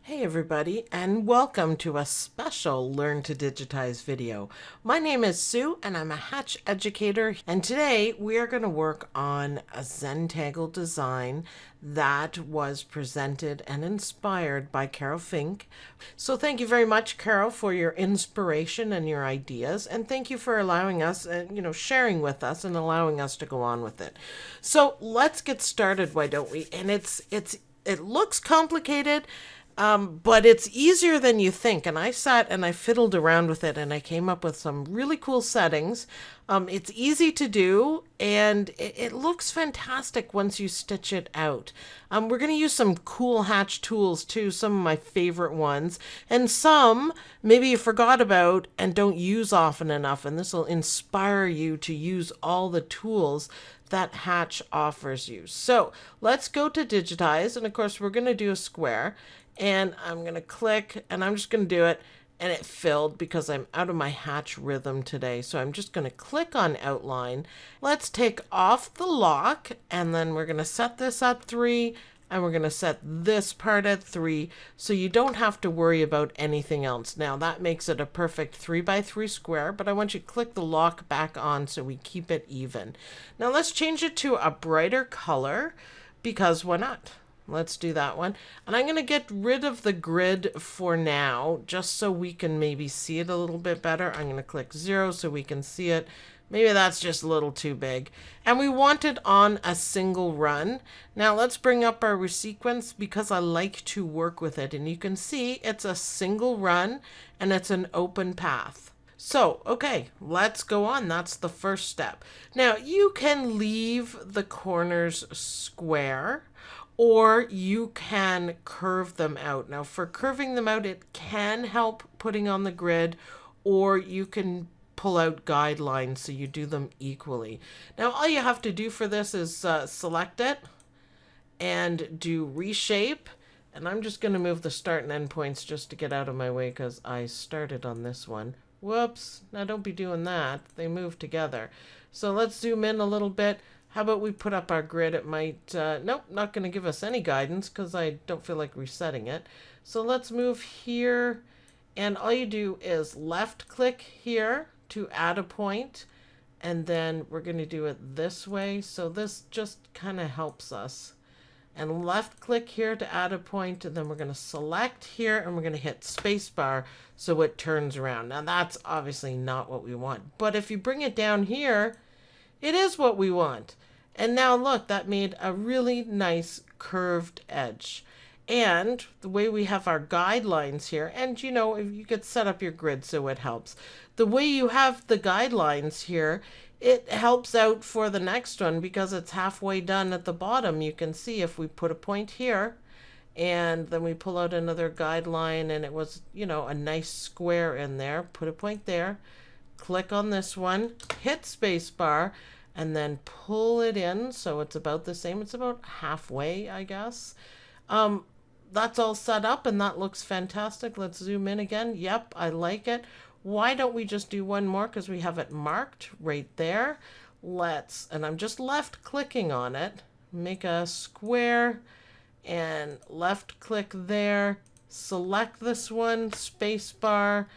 Hey everybody, and welcome to a special Learn to Digitize video. My name is Sue and I'm a hatch educator, and today we are going to work on a zentangle design that was presented and inspired by Carol Fink. So thank you very much, Carol, for your inspiration and your ideas, and thank you for allowing us, sharing with us and allowing us to go on with it. So let's get started, why don't we? And it looks complicated, but it's easier than you think. And I sat and I fiddled around with it and I came up with some really cool settings. It's easy to do and it looks fantastic once you stitch it out. We're going to use some cool hatch tools too, some of my favorite ones, and some maybe you forgot about and don't use often enough. And this will inspire you to use all the tools that Hatch offers you. So let's go to digitize, and of course we're going to do a square, and I'm going to click and I'm just going to do it, and it filled because I'm out of my Hatch rhythm today. So I'm just going to click on outline. Let's take off the lock, and then we're going to set this at 3, and we're going to set this part at 3, so you don't have to worry about anything else. Now that makes it a perfect 3x3 square, but I want you to click the lock back on so we keep it even. Now let's change it to a brighter color, because why not? Let's do that one. And I'm going to get rid of the grid for now, just so we can maybe see it a little bit better. I'm going to click 0 so we can see it. Maybe that's just a little too big. And we want it on a single run. Now let's bring up our resequence because I like to work with it. And you can see it's a single run and it's an open path. So, okay, let's go on. That's the first step. Now you can leave the corners square, or you can curve them out. Now for curving them out, it can help putting on the grid, or you can pull out guidelines so you do them equally. Now all you have to do for this is select it and do reshape, and I'm just going to move the start and end points just to get out of my way because I started on this one. Whoops, now don't be doing that. They move together. So let's zoom in a little bit. How about we put up our grid? It might, nope, not going to give us any guidance because I don't feel like resetting it. So let's move here, and all you do is left click here to add a point, and then we're going to do it this way. So this just kind of helps us. And left click here to add a point, and then we're going to select here and we're going to hit spacebar so it turns around. Now that's obviously not what we want, but if you bring it down here, it is what we want. And now look, that made a really nice curved edge. And the way we have our guidelines here, and if you could set up your grid so it helps. The way you have the guidelines here, it helps out for the next one because it's halfway done at the bottom. You can see if we put a point here and then we pull out another guideline and it was, a nice square in there, put a point there, click on this one, hit space bar, and then pull it in so it's about the same. It's about halfway, I guess. That's all set up and that looks fantastic. Let's zoom in again. Yep, I like it. Why don't we just do one more because we have it marked right there. And I'm just left clicking on it, make a square and left click there, select this one, space bar,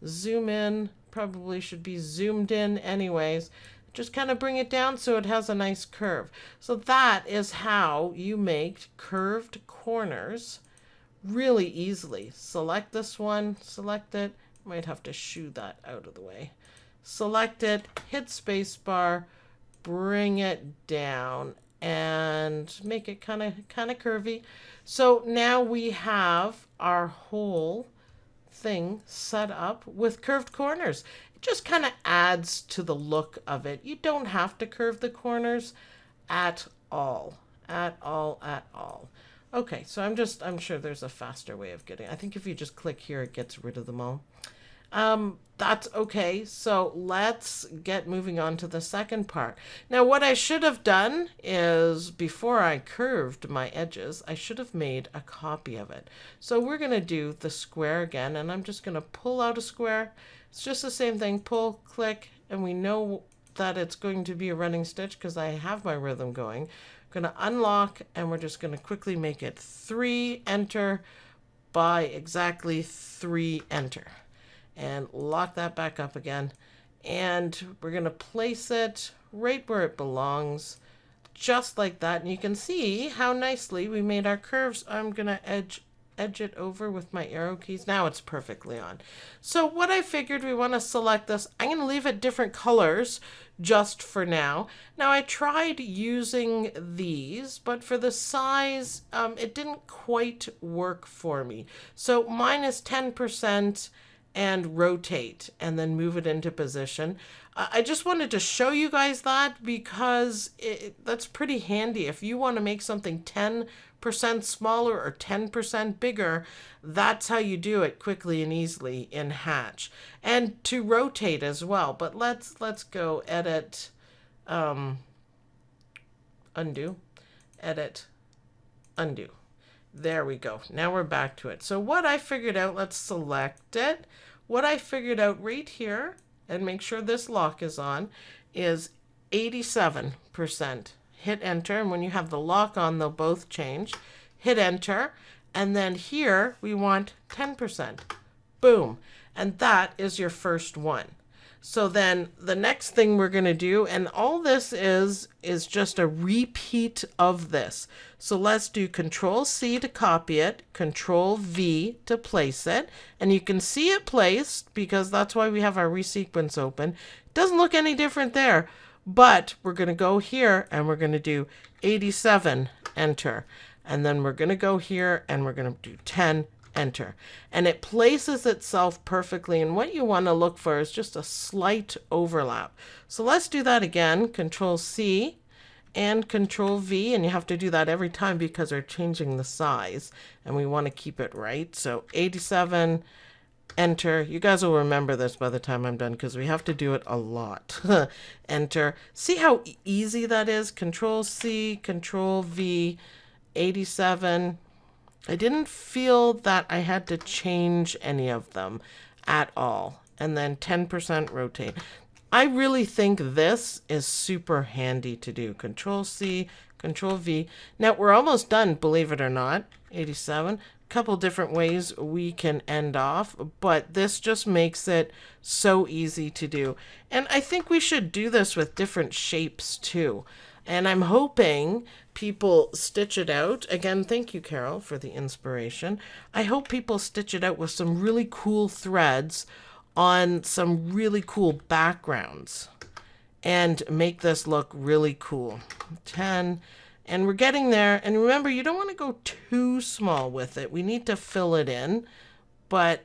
zoom in, probably should be zoomed in anyways. Just kind of bring it down so it has a nice curve. So that is how you make curved corners really easily. Select this one, select it. Might have to shoo that out of the way. Select it, hit space bar, bring it down and make it kind of curvy. So now we have our whole thing set up with curved corners. It just kind of adds to the look of it. You don't have to curve the corners at all. Okay, so I'm sure there's a faster way of getting. I think if you just click here, it gets rid of them all. That's okay. So let's get moving on to the second part. Now, what I should have done is before I curved my edges, I should have made a copy of it. So we're going to do the square again, and I'm just going to pull out a square. It's just the same thing, pull, click, and we know that it's going to be a running stitch because I have my rhythm going. I'm going to unlock, and we're just going to quickly make it 3, enter, by exactly 3, enter. And lock that back up again. And we're going to place it right where it belongs, just like that. And you can see how nicely we made our curves. I'm going to edge it over with my arrow keys. Now it's perfectly on. So what I figured, we want to select this. I'm going to leave it different colors just for now. Now I tried using these, but for the size, it didn't quite work for me. So mine is 10% and rotate and then move it into position. I just wanted to show you guys that because that's pretty handy. If you want to make something 10% smaller or 10% bigger, that's how you do it quickly and easily in Hatch. And to rotate as well. But let's go edit, undo, edit, undo. There we go. Now we're back to it. So what I figured out, let's select it. What I figured out right here, and make sure this lock is on, is 87%. Hit enter, and when you have the lock on, they'll both change. Hit enter, and then here we want 10%. Boom. And that is your first one. So then the next thing we're going to do, and all this is just a repeat of this. So let's do Control C to copy it, Control V to place it, and you can see it placed because that's why we have our resequence open. It doesn't look any different there, but we're going to go here and we're going to do 87, enter. And then we're going to go here and we're going to do 10, enter. And it places itself perfectly. And what you want to look for is just a slight overlap. So let's do that again. Control C and Control V. And you have to do that every time because we're changing the size and we want to keep it right. So 87, enter. You guys will remember this by the time I'm done because we have to do it a lot. Enter. See how easy that is? Control C, Control V, 87. I didn't feel that I had to change any of them at all. And then 10% rotate. I really think this is super handy to do. Control C, Control V. Now we're almost done, believe it or not. 87. Couple different ways we can end off, but this just makes it so easy to do. And I think we should do this with different shapes too. And I'm hoping people stitch it out. Again, thank you, Carol, for the inspiration. I hope people stitch it out with some really cool threads on some really cool backgrounds and make this look really cool. 10, and we're getting there. And remember, you don't want to go too small with it. We need to fill it in, but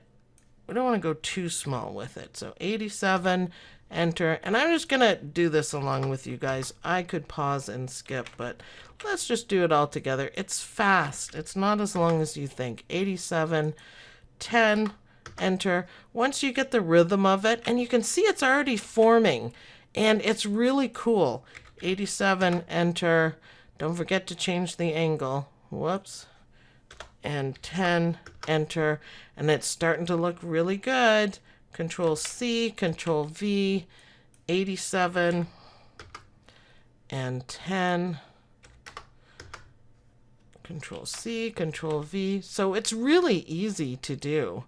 we don't want to go too small with it. So 87, enter. And I'm just going to do this along with you guys. I could pause and skip, but let's just do it all together. It's fast. It's not as long as you think. 87, 10, enter. Once you get the rhythm of it, and you can see it's already forming, and it's really cool. 87, enter. Don't forget to change the angle. Whoops. And 10, enter. And it's starting to look really good. Control C, Control V, 87, and 10. Control C, Control V. So it's really easy to do.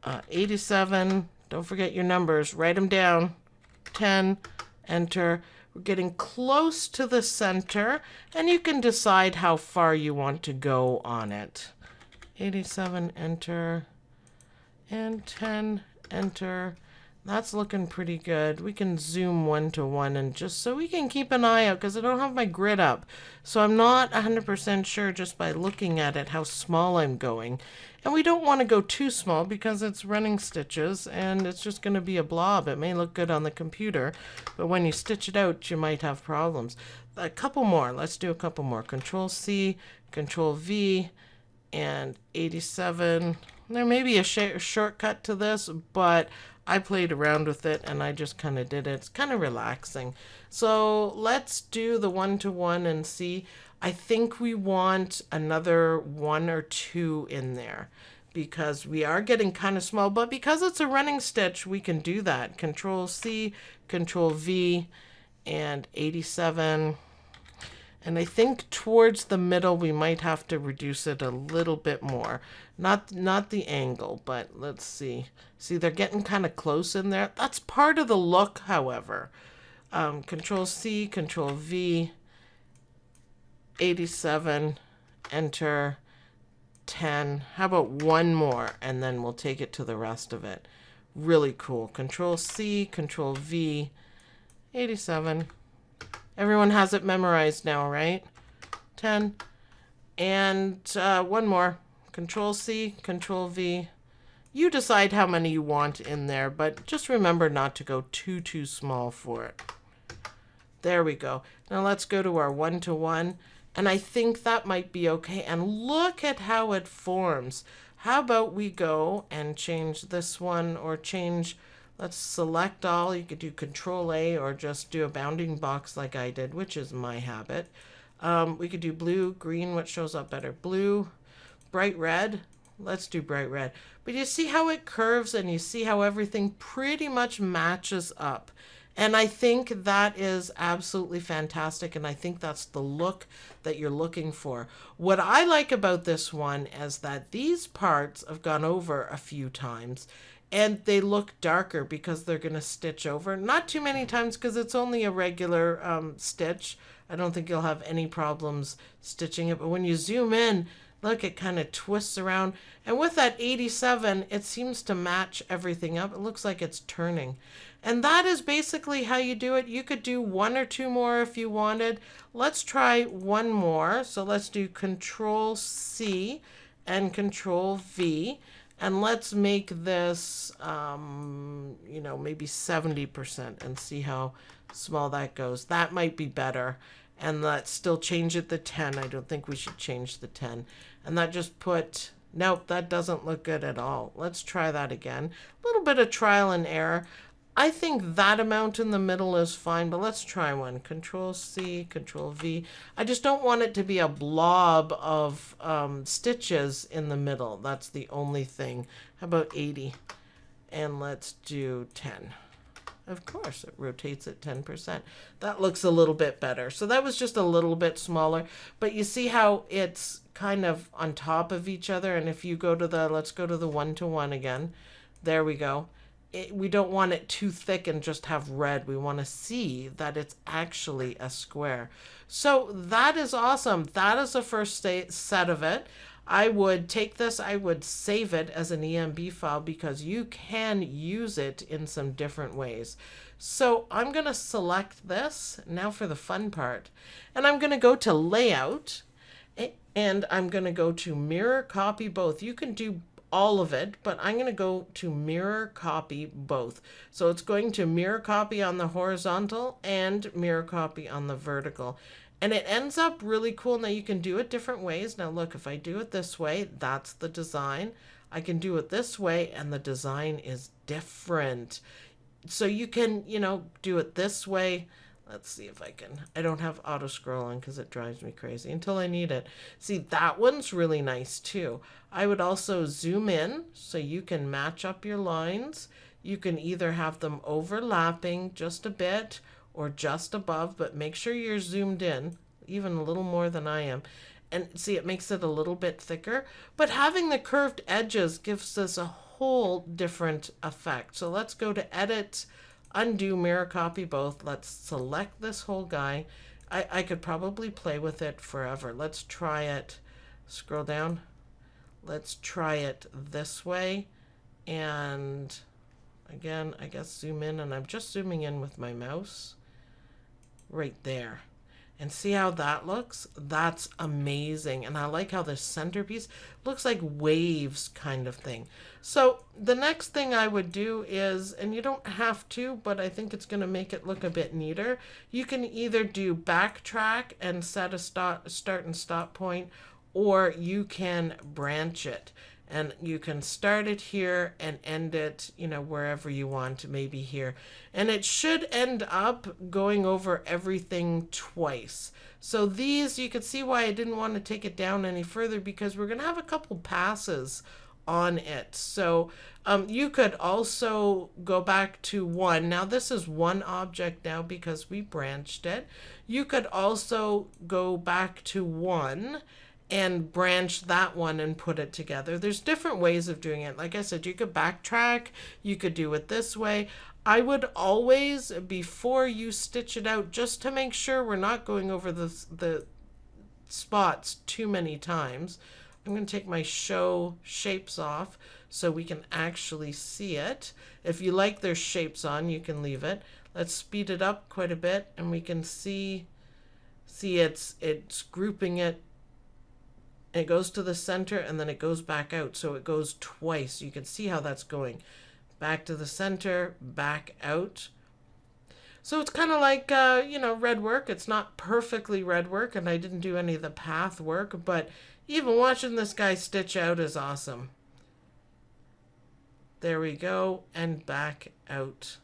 87, don't forget your numbers, write them down. 10, enter. We're getting close to the center, and you can decide how far you want to go on it. 87, enter, and 10, enter. That's looking pretty good. We can zoom 1 to 1 and just so we can keep an eye out because I don't have my grid up. So I'm not 100% sure just by looking at it how small I'm going. And we don't want to go too small because it's running stitches and it's just going to be a blob. It may look good on the computer, but when you stitch it out, you might have problems. A couple more. Let's do a couple more. Control C, Control V, and 87. There may be a shortcut to this, but I played around with it and I just kind of did it. It's kind of relaxing. So let's do the 1 to 1 and see. I think we want another 1 or 2 in there because we are getting kind of small, but because it's a running stitch, we can do that. Control C, Control V, and 87. And I think towards the middle, we might have to reduce it a little bit more. Not the angle, but let's see. See, they're getting kind of close in there. That's part of the look, however. Control C, Control V, 87, enter, 10. How about one more? And then we'll take it to the rest of it. Really cool. Control C, Control V, 87. Everyone has it memorized now, right? 10. And one more. Control C, Control V. You decide how many you want in there, but just remember not to go too small for it. There we go. Now let's go to our one-to-one. And I think that might be okay. And look at how it forms. How about we go and change this one, or change, let's select all. You could do Control A or just do a bounding box like I did, which is my habit. We could do blue, green, what shows up better? Blue, bright red. Let's do bright red. But you see how it curves, and you see how everything pretty much matches up. And I think that is absolutely fantastic, and I think that's the look that you're looking for. What I like about this one is that these parts have gone over a few times, and they look darker because they're going to stitch over. Not too many times because it's only a regular stitch. I don't think you'll have any problems stitching it, but when you zoom in, look, it kind of twists around. And with that 87, it seems to match everything up. It looks like it's turning. And that is basically how you do it. You could do one or two more if you wanted. Let's try one more. So let's do Control C and Control V. And let's make this, you know, maybe 70% and see how small that goes. That might be better. And let's still change it to 10. I don't think we should change the 10. And that just put, nope, that doesn't look good at all. Let's try that again. A little bit of trial and error. I think that amount in the middle is fine, but let's try one. Control C, Control V. I just don't want it to be a blob of stitches in the middle. That's the only thing. How about 80? And let's do 10. Of course, it rotates at 10%. That looks a little bit better. So that was just a little bit smaller, but you see how it's kind of on top of each other. And if you go to the, let's go to the one-to-one again. There we go. We don't want it too thick and just have red. We want to see that it's actually a square. So that is awesome. That is the first set of it. I would take this, I would save it as an EMB file because you can use it in some different ways. So I'm going to select this now for the fun part. And I'm going to go to Layout, and I'm going to go to Mirror Copy Both. You can do all of it, but I'm going to go to mirror copy both. So it's going to mirror copy on the horizontal and mirror copy on the vertical. And it ends up really cool. Now you can do it different ways. Now look, if I do it this way, that's the design. I can do it this way and the design is different. So you can, you know, do it this way. Let's see if I can. I don't have auto scroll on because it drives me crazy until I need it. See, that one's really nice too. I would also zoom in so you can match up your lines. You can either have them overlapping just a bit or just above, but make sure you're zoomed in, even a little more than I am. And see, it makes it a little bit thicker, but having the curved edges gives us a whole different effect. So let's go to Edit, Undo, Mirror Copy Both. Let's select this whole guy. I could probably play with it forever. Let's try it. Scroll down. Let's try it this way. And again, I guess zoom in, and I'm just zooming in with my mouse right there. And see how that looks? That's amazing. And I like how the centerpiece looks like waves kind of thing. So the next thing I would do is, and you don't have to, but I think it's going to make it look a bit neater. You can either do backtrack and set a start and stop point, or you can branch it. And you can start it here and end it, you know, wherever you want, maybe here. And it should end up going over everything twice. So these, you can see why I didn't want to take it down any further, because we're going to have a couple passes on it. So you could also go back to one. Now this is one object now because we branched it. You could also go back to one and branch that one and put it together. There's different ways of doing it. Like I said, you could backtrack, you could do it this way. I would always, before you stitch it out, just to make sure we're not going over the spots too many times, I'm going to take my show shapes off so we can actually see it. If you like their shapes on, you can leave it. Let's speed it up quite a bit and we can see it's grouping it. It goes to the center and then it goes back out. So it goes twice. You can see how that's going. Back to the center, back out. So it's kind of like, red work. It's not perfectly red work, and I didn't do any of the path work, but even watching this guy stitch out is awesome. There we go, and back out.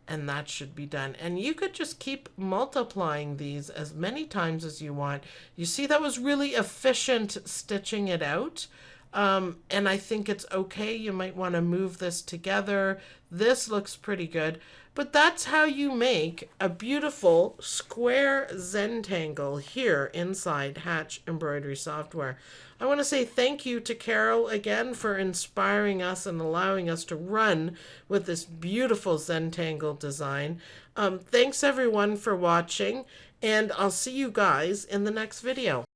And that should be done. And you could just keep multiplying these as many times as you want. You see, that was really efficient stitching it out. And I think it's okay. You might want to move this together. This looks pretty good. But that's how you make a beautiful square zentangle here inside Hatch Embroidery software. I want to say thank you to Carol again for inspiring us and allowing us to run with this beautiful zentangle design. Thanks everyone for watching, and I'll see you guys in the next video.